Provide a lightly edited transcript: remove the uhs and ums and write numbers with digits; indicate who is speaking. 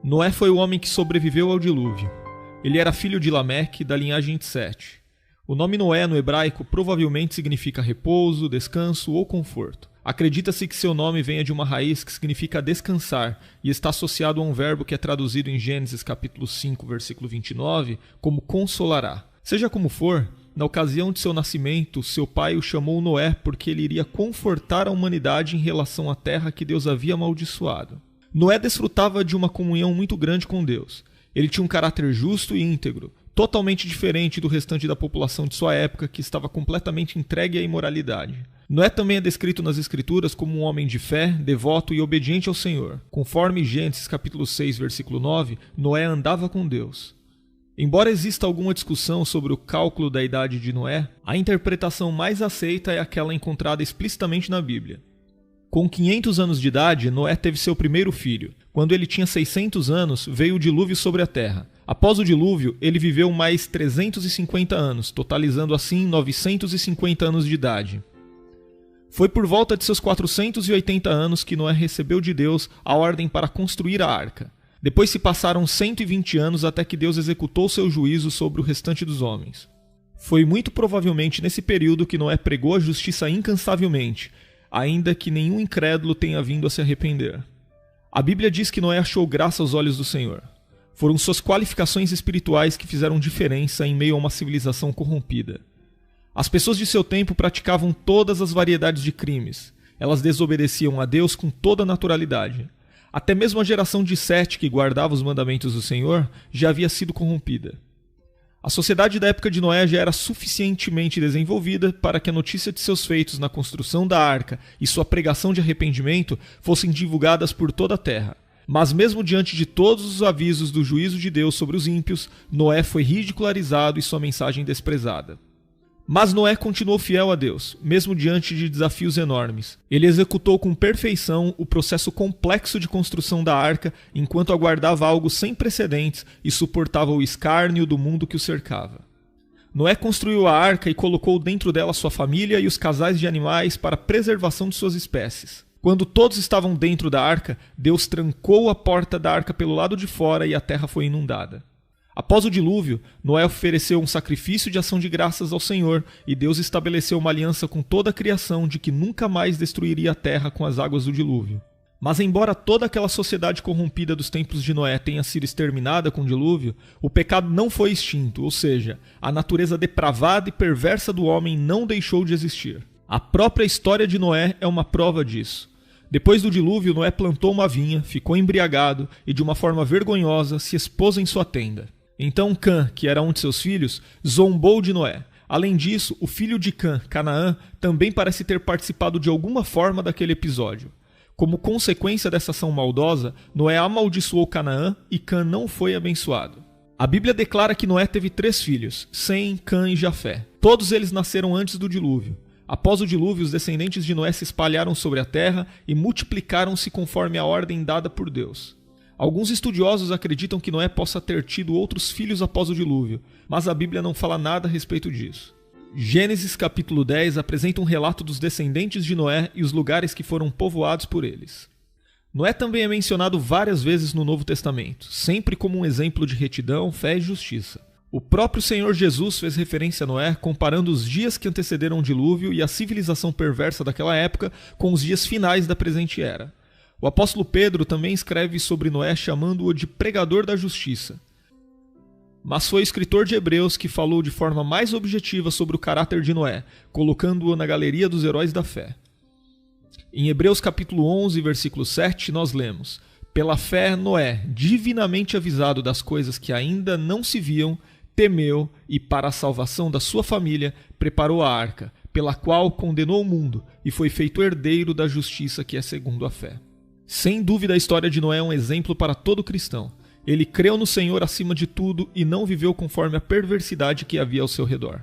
Speaker 1: Noé foi o homem que sobreviveu ao dilúvio. Ele era filho de Lameque, da linhagem de Sete. O nome Noé no hebraico provavelmente significa repouso, descanso ou conforto. Acredita-se que seu nome venha de uma raiz que significa descansar e está associado a um verbo que é traduzido em Gênesis capítulo 5, versículo 29, como consolará. Seja como for, na ocasião de seu nascimento, seu pai o chamou Noé porque ele iria confortar a humanidade em relação à terra que Deus havia amaldiçoado. Noé desfrutava de uma comunhão muito grande com Deus. Ele tinha um caráter justo e íntegro, totalmente diferente do restante da população de sua época, que estava completamente entregue à imoralidade. Noé também é descrito nas Escrituras como um homem de fé, devoto e obediente ao Senhor. Conforme Gênesis capítulo 6, versículo 9, Noé andava com Deus. Embora exista alguma discussão sobre o cálculo da idade de Noé, a interpretação mais aceita é aquela encontrada explicitamente na Bíblia. Com 500 anos de idade, Noé teve seu primeiro filho. Quando ele tinha 600 anos, veio o dilúvio sobre a terra. Após o dilúvio, ele viveu mais 350 anos, totalizando assim 950 anos de idade. Foi por volta de seus 480 anos que Noé recebeu de Deus a ordem para construir a arca. Depois se passaram 120 anos até que Deus executou seu juízo sobre o restante dos homens. Foi muito provavelmente nesse período que Noé pregou a justiça incansavelmente, ainda que nenhum incrédulo tenha vindo a se arrepender. A Bíblia diz que Noé achou graça aos olhos do Senhor. Foram suas qualificações espirituais que fizeram diferença em meio a uma civilização corrompida. As pessoas de seu tempo praticavam todas as variedades de crimes. Elas desobedeciam a Deus com toda a naturalidade. Até mesmo a geração de Sete, que guardava os mandamentos do Senhor, já havia sido corrompida. A sociedade da época de Noé já era suficientemente desenvolvida para que a notícia de seus feitos na construção da arca e sua pregação de arrependimento fossem divulgadas por toda a terra. Mas mesmo diante de todos os avisos do juízo de Deus sobre os ímpios, Noé foi ridicularizado e sua mensagem desprezada. Mas Noé continuou fiel a Deus, mesmo diante de desafios enormes. Ele executou com perfeição o processo complexo de construção da arca, enquanto aguardava algo sem precedentes e suportava o escárnio do mundo que o cercava. Noé construiu a arca e colocou dentro dela sua família e os casais de animais para a preservação de suas espécies. Quando todos estavam dentro da arca, Deus trancou a porta da arca pelo lado de fora e a terra foi inundada. Após o dilúvio, Noé ofereceu um sacrifício de ação de graças ao Senhor e Deus estabeleceu uma aliança com toda a criação de que nunca mais destruiria a terra com as águas do dilúvio. Mas embora toda aquela sociedade corrompida dos tempos de Noé tenha sido exterminada com o dilúvio, o pecado não foi extinto, ou seja, a natureza depravada e perversa do homem não deixou de existir. A própria história de Noé é uma prova disso. Depois do dilúvio, Noé plantou uma vinha, ficou embriagado e de uma forma vergonhosa se expôs em sua tenda. Então Cã, que era um de seus filhos, zombou de Noé. Além disso, o filho de Cã, Canaã, também parece ter participado de alguma forma daquele episódio. Como consequência dessa ação maldosa, Noé amaldiçoou Canaã e Cã não foi abençoado. A Bíblia declara que Noé teve 3 filhos, Sem, Cã e Jafé. Todos eles nasceram antes do dilúvio. Após o dilúvio, os descendentes de Noé se espalharam sobre a terra e multiplicaram-se conforme a ordem dada por Deus. Alguns estudiosos acreditam que Noé possa ter tido outros filhos após o dilúvio, mas a Bíblia não fala nada a respeito disso. Gênesis capítulo 10 apresenta um relato dos descendentes de Noé e os lugares que foram povoados por eles. Noé também é mencionado várias vezes no Novo Testamento, sempre como um exemplo de retidão, fé e justiça. O próprio Senhor Jesus fez referência a Noé comparando os dias que antecederam o dilúvio e a civilização perversa daquela época com os dias finais da presente era. O apóstolo Pedro também escreve sobre Noé chamando-o de pregador da justiça. Mas foi o escritor de Hebreus que falou de forma mais objetiva sobre o caráter de Noé, colocando-o na galeria dos heróis da fé. Em Hebreus capítulo 11, versículo 7, nós lemos: Pela fé, Noé, divinamente avisado das coisas que ainda não se viam, temeu e, para a salvação da sua família, preparou a arca, pela qual condenou o mundo e foi feito herdeiro da justiça que é segundo a fé. Sem dúvida, a história de Noé é um exemplo para todo cristão. Ele creu no Senhor acima de tudo e não viveu conforme a perversidade que havia ao seu redor.